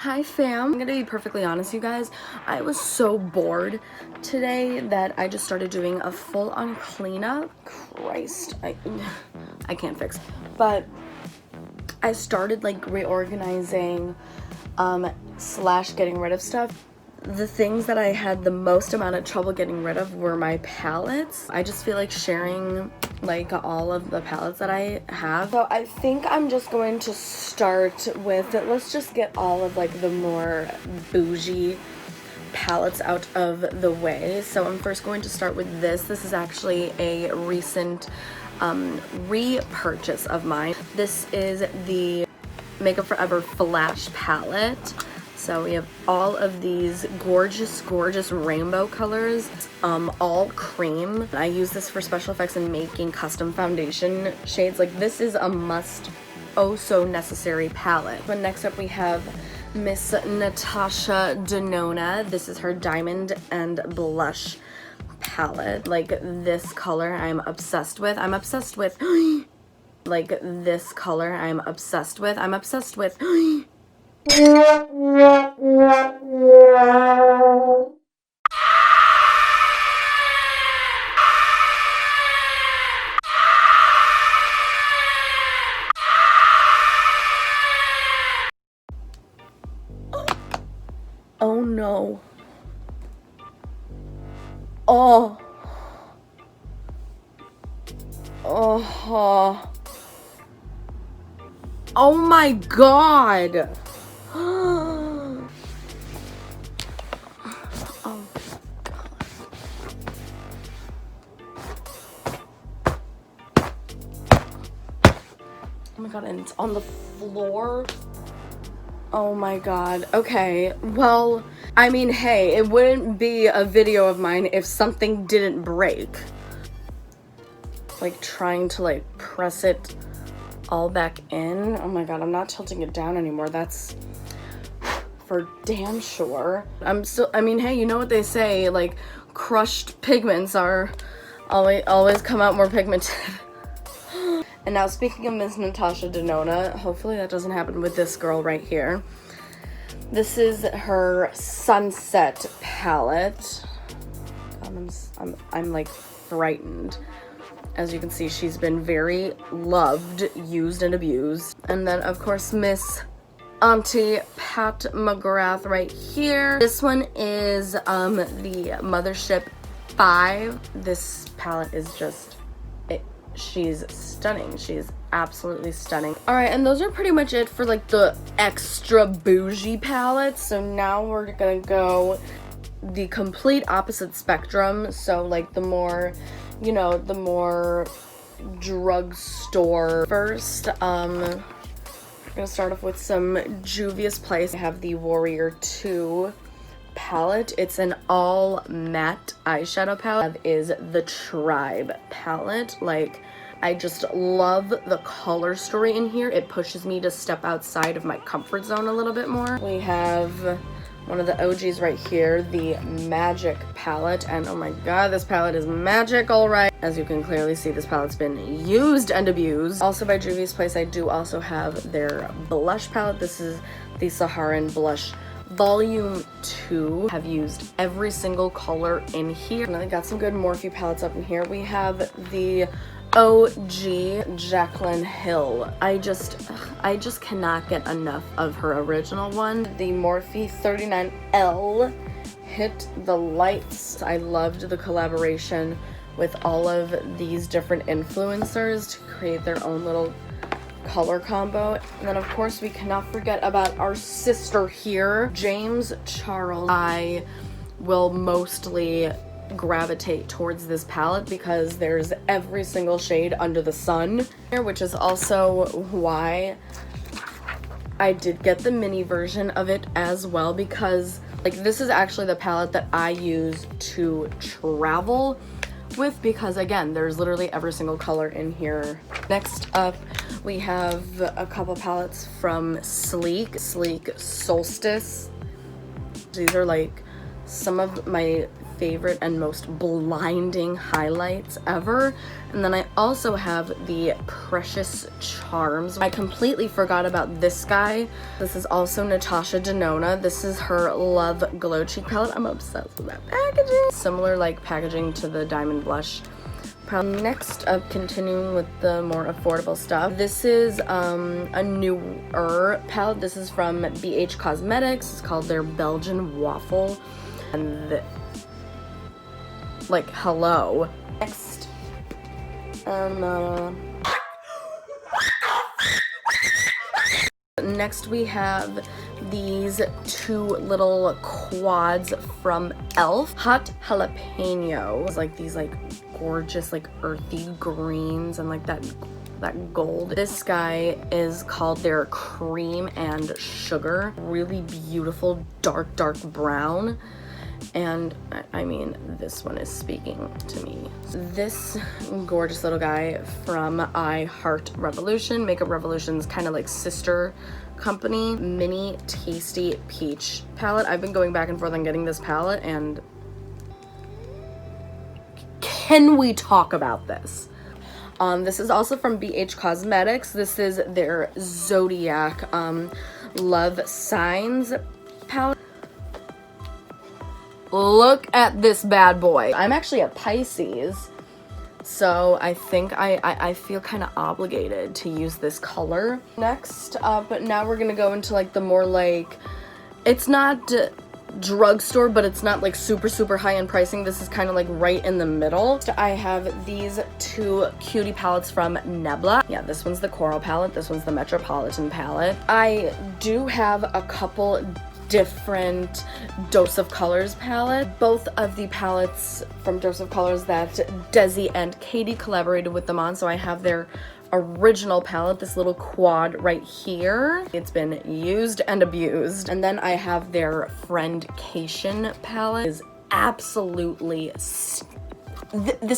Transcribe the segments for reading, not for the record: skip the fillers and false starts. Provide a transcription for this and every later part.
Hi fam. I'm gonna be perfectly honest, you guys. I was so bored today that I just started doing a full-on cleanup. Christ, I can't fix. But I started like reorganizing slash getting rid of stuff. The things that I had the most amount of trouble getting rid of were my palettes. I just feel like sharing like all of the palettes that I have. So I think I'm just going to start with, let's just get all of like the more bougie palettes out of the way. So I'm first going to start with this. This is actually a recent repurchase of mine. This is the Makeup Forever Flash palette. So we have all of these gorgeous, gorgeous rainbow colors, all cream. I use this for special effects and making custom foundation shades. Like, this is a must, oh so necessary palette. But next up we have Miss Natasha Denona. This is her Diamond and Blush palette. Like, this color I'm obsessed with. I'm obsessed with, like, this color I'm obsessed with. I'm obsessed with, oh no. Oh. Oh. Oh my god. Oh my god, and it's on the floor. Oh my god. Okay, well, I mean, hey, it wouldn't be a video of mine if something didn't break. Like, trying to like press it all back in. Oh my god, I'm not tilting it down anymore. That's for damn sure. I mean, hey, you know what they say, like, crushed pigments are always come out more pigmented. And now, speaking of Miss Natasha Denona, hopefully that doesn't happen with this girl right here. This is her Sunset palette. I'm like frightened. As you can see, she's been very loved, used, and abused. And then, of course, Miss Auntie Pat McGrath right here. This one is the Mothership 5. This palette is just, she's stunning. She's absolutely stunning. All right, and those are pretty much it for like the extra bougie palettes. So now we're gonna go the complete opposite spectrum. So like the more, you know, the more drugstore. First, I'm gonna start off with some Juvia's Place. I have the Warrior 2 palette. It's an all matte eyeshadow palette. That is the Tribe palette. Like, I just love the color story in here. It pushes me to step outside of my comfort zone a little bit more. We have one of the OGs right here, the Magic palette, and oh my god, this palette is magic, all right. As you can clearly see, this palette's been used and abused. Also by Juvia's Place, I do also have their blush palette. This is the Saharan Blush Volume 2. Have used every single color in here. And I got some good Morphe palettes up in here. We have the OG Jaclyn Hill. I just cannot get enough of her original one. The Morphe 39L hit the lights. I loved the collaboration with all of these different influencers to create their own little color combo. And then of course we cannot forget about our sister here, James Charles. I will mostly gravitate towards this palette because there's every single shade under the sun here, which is also why I did get the mini version of it as well, because like this is actually the palette that I use to travel with, because again, there's literally every single color in here. Next up, we have a couple palettes from Sleek Solstice. These are like some of my favorite and most blinding highlights ever. And then I also have the Precious Charms. I completely forgot about this guy. This is also Natasha Denona. This is her Love Glow Cheek palette. I'm obsessed with that packaging. Similar like packaging to the Diamond Blush. Next up, continuing with the more affordable stuff, this is a newer palette. This is from BH Cosmetics. It's called their Belgian Waffle. And like, hello. Next, next we have these two little quads from e.l.f. Hot Jalapeno. It's like these like gorgeous like earthy greens and like that gold. This guy is called their Cream and Sugar. Really beautiful dark brown. And I mean, this one is speaking to me. This gorgeous little guy from I Heart Revolution. Makeup Revolution's kind of like sister company. Mini Tasty Peach palette. I've been going back and forth on getting this palette, and can we talk about this? This is also from BH Cosmetics. This is their Zodiac Love Signs palette. Look at this bad boy. I'm actually a Pisces, so I think I feel kind of obligated to use this color. Next up, but now we're gonna go into like the more like, it's not drugstore, but it's not like super high-end pricing. This is kind of like right in the middle. So I have these two cutie palettes from Nebula. Yeah, this one's the Coral palette. This one's the Metropolitan palette. I do have a couple different Dose of Colors palette. Both of the palettes from Dose of Colors that Desi and Katie collaborated with them on. So I have their original palette, this little quad right here. It's been used and abused. And then I have their Friendcation palette. Is absolutely this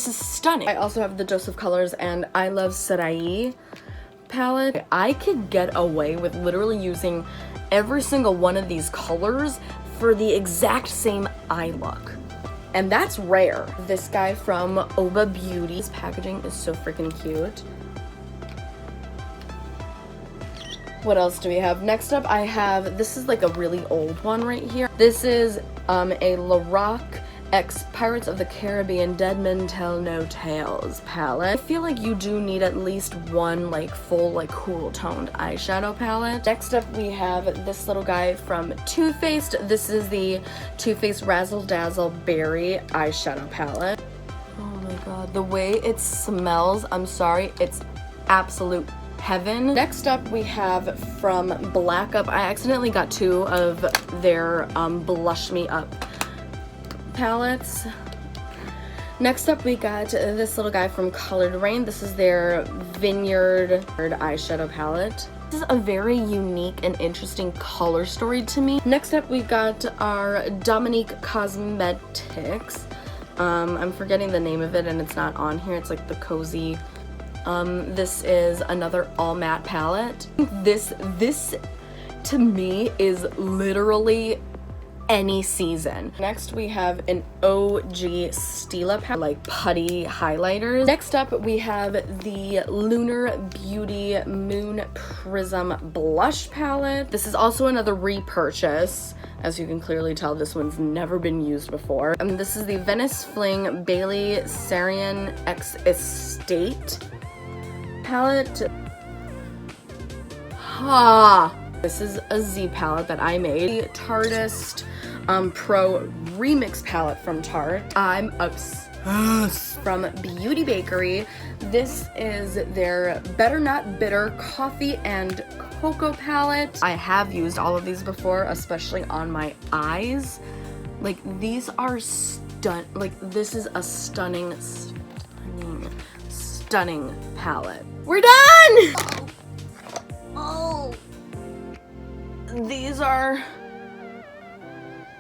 is stunning. I also have the Dose of Colors and I Love Sarai palette. I could get away with literally using every single one of these colors for the exact same eye look. And that's rare. This guy from Oba Beauty. His packaging is so freaking cute. What else do we have? Next up, I have, this is like a really old one right here. This is a Lorac X Pirates of the Caribbean Dead Men Tell No Tales palette. I feel like you do need at least one like full like cool toned eyeshadow palette. Next up we have this little guy from Too Faced. This is the Too Faced Razzle Dazzle Berry eyeshadow palette. Oh my god, the way it smells, I'm sorry, it's absolute heaven. Next up we have from Black Up. I accidentally got two of their Blush Me Up palettes. Next up we got this little guy from Colored Rain. This is their Vineyard eyeshadow palette. This is a very unique and interesting color story to me. Next up we got our Dominique Cosmetics. I'm forgetting the name of it and it's not on here. It's like the cozy. This is another all matte palette. This to me is literally any season. Next we have an OG Stila palette, like putty highlighters. Next up we have the Lunar Beauty Moon Prism Blush palette. This is also another repurchase. As you can clearly tell, this one's never been used before. This is the Venice Fling Bailey Sarian X Estate palette. This is a Z palette that I made. The Tartist Pro Remix palette from Tarte. I'm obsessed. From Beauty Bakery. This is their Better Not Bitter Coffee and Cocoa palette. I have used all of these before, especially on my eyes. Like, these are like, this is a stunning palette. We're done! Oh. These are,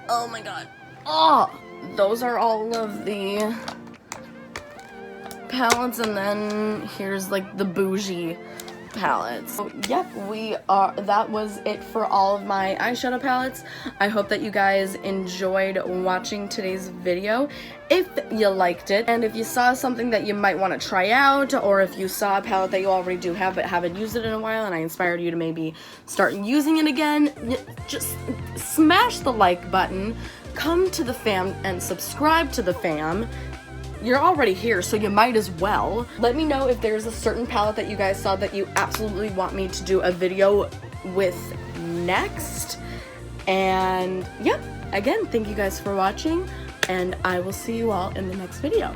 oh my god. Oh, those are all of the palettes, and then here's like the bougie palettes. So, yep, that was it for all of my eyeshadow palettes. I hope that you guys enjoyed watching today's video. If you liked it, and if you saw something that you might want to try out, or if you saw a palette that you already do have but haven't used it in a while and I inspired you to maybe start using it again, just smash the like button, come to the fam and subscribe to the fam. You're already here, so you might as well. Let me know if there's a certain palette that you guys saw that you absolutely want me to do a video with next. And yep, again, thank you guys for watching, and I will see you all in the next video.